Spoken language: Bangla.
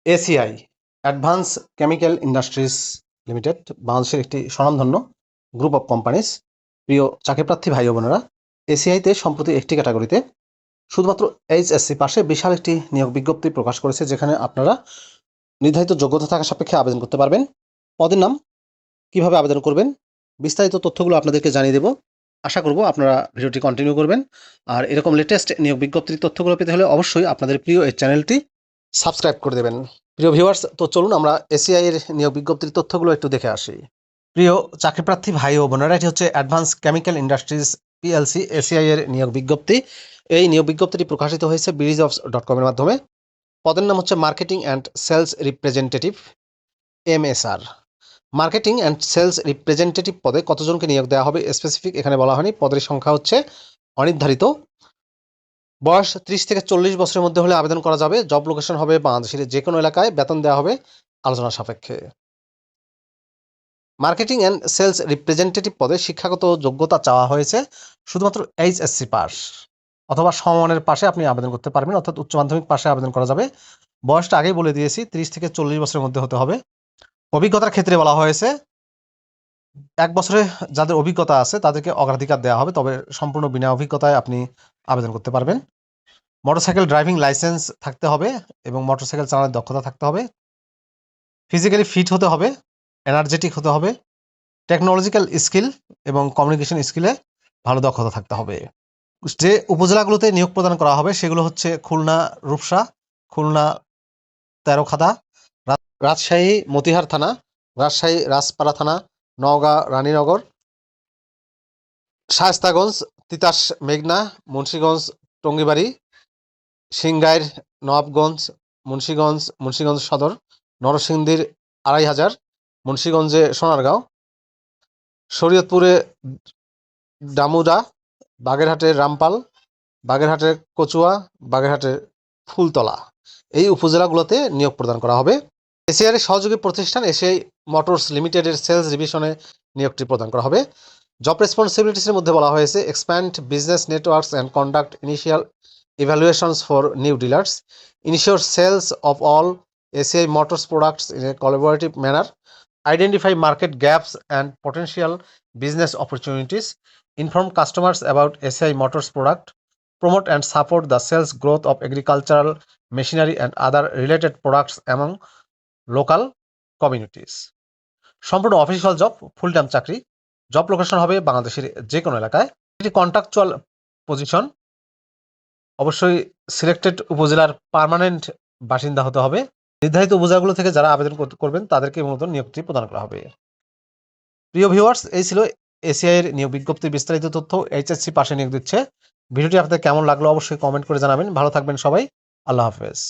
ACI advance chemical industries limited বাংলাদেশের একটি স্বনামধন্য গ্রুপ অফ কোম্পানিজ। প্রিয় চাকরিপ্রার্থী ভাই ও বোনেরা, এসিআইতে সম্প্রতি একটি ক্যাটাগরিতে শুধুমাত্র এইচএসসি পাশে বিশাল একটি নিয়োগ বিজ্ঞপ্তি প্রকাশ করেছে, যেখানে আপনারা নির্ধারিত যোগ্যতা থাকা সাপেক্ষে আবেদন করতে পারবেন। পদের নাম, কিভাবে আবেদন করবেন, বিস্তারিত তথ্যগুলো আপনাদেরকে জানিয়ে দেব। আশা করব আপনারা ভিডিওটি কন্টিনিউ করবেন। আর এরকম লেটেস্ট নিয়োগ বিজ্ঞপ্তির তথ্যগুলো পেতে হলে অবশ্যই আপনাদের প্রিয় এই চ্যানেলটি সাবস্ক্রাইব করে দেবেন। প্রিয় ভিউয়ার্স, তো চলুন আমরা এসিআই এর নিয়োগ বিজ্ঞপ্তির তথ্যগুলো একটু দেখে আসি। প্রিয় চাকরিপ্রার্থী ভাই ও বোনেরা, এটি হচ্ছে advance chemical industries PLC ACI এর নিয়োগ বিজ্ঞপ্তি। এই নিয়োগ বিজ্ঞপ্তিটি প্রকাশিত হয়েছে BDjobs.com এর মাধ্যমে। পদের নাম হচ্ছে marketing and sales representative, MSR। Marketing and sales representative পদে কতজনকে নিয়োগ দেওয়া হবে স্পেসিফিক এখানে বলা হয়নি। পদের সংখ্যা হচ্ছে অনির্ধারিত। বয়স 30 থেকে 40 বছরের মধ্যে হলে আবেদন করা যাবে। জব লোকেশন হবে বাংলাদেশের যে কোনো এলাকায়, বেতন দেওয়া হবে আলোচনা সাপেক্ষে। মার্কেটিং অ্যান্ড সেলস রিপ্রেজেন্টেটিভ পদে শিক্ষাগত যোগ্যতা চাওয়া হয়েছে শুধুমাত্র এইচএসসি পাস অথবা সমমানের পাশে আপনি আবেদন করতে পারবেন, অর্থাৎ উচ্চ মাধ্যমিক পাশে আবেদন করা যাবে। বয়সটা আগেই বলে দিয়েছি, 30 থেকে 40 বছরের মধ্যে হতে হবে। অভিজ্ঞতার ক্ষেত্রে বলা হয়েছে 1 বছরে যাদের অভিজ্ঞতা আছে তাদেরকে অগ্রাধিকার দেওয়া হবে, তবে সম্পূর্ণ বিনা অভিজ্ঞতায় আপনি আবেদন করতে পারবেন। মোটরসাইকেল ড্রাইভিং লাইসেন্স থাকতে হবে এবং মোটরসাইকেল চালানোর দক্ষতা থাকতে হবে। ফিজিক্যালি ফিট হতে হবে, এনার্জেটিক হতে হবে, টেকনোলজিক্যাল স্কিল এবং কমিউনিকেশন স্কিলে ভালো দক্ষতা থাকতে হবে। যে উপজেলাগুলোতে নিয়োগ প্রদান করা হবে সেগুলো হচ্ছে খুলনা রূপসা, খুলনা তেরোখাদা, রাজশাহী মতিহার থানা, রাজশাহী রাজপাড়া থানা, নওগাঁ রানীনগর, শায়েস্তাগঞ্জ, তিতাস মেঘনা, মুন্সিগঞ্জ টঙ্গিবাড়ি, সিংগাইর নবাবগঞ্জ, মুন্সিগঞ্জ সদর, নরসিংদীর 2500, মুন্সিগঞ্জে সোনারগাঁও, শরীয়তপুরে ডামুডা, বাগেরহাটের রামপাল, বাগেরহাটের কচুয়া, বাগেরহাটের ফুলতলা, এই উপজেলাগুলোতে নিয়োগ প্রদান করা হবে। এসিআই এর সহযোগী প্রতিষ্ঠান এসিআই মোটরস লিমিটেডের সেলস ডিভিশনে নিয়োগটি প্রদান করা হবে। জব রেসপন্সিবিলিটিসের মধ্যে বলা হয়েছে expand business networks and conduct initial evaluations for new dealers, ensure sales of all ACI Motors products in a collaborative manner, identify market gaps and potential business opportunities, inform customers about ACI Motors product, promote and support the sales growth of agricultural machinery and other related products among local communities. সম্পূর্ণ অফিসিয়াল জব, ফুল টাইম চাকরি। জব লোকেশন হবে বাংলাদেশের যে কোনো এলাকায়। এটি কন্ট্রাকচুয়াল পজিশন। অবশ্যই সিলেক্টেড উপজেলার পার্মানেন্ট বাসিন্দা হতে হবে। নির্ধারিত উপজেলাগুলো থেকে যারা আবেদন করবেন তাদেরকে মূলত নিয়োগটি প্রদান করা হবে। প্রিয় ভিউয়ার্স, এই ছিল এসিআই এর নিয়োগ বিজ্ঞপ্তির বিস্তারিত তথ্য। এইচএসসি পাশে নিয়োগ দিচ্ছে। ভিডিওটি আপনাদের কেমন লাগলো অবশ্যই কমেন্ট করে জানাবেন। ভালো থাকবেন সবাই। আল্লাহ হাফেজ।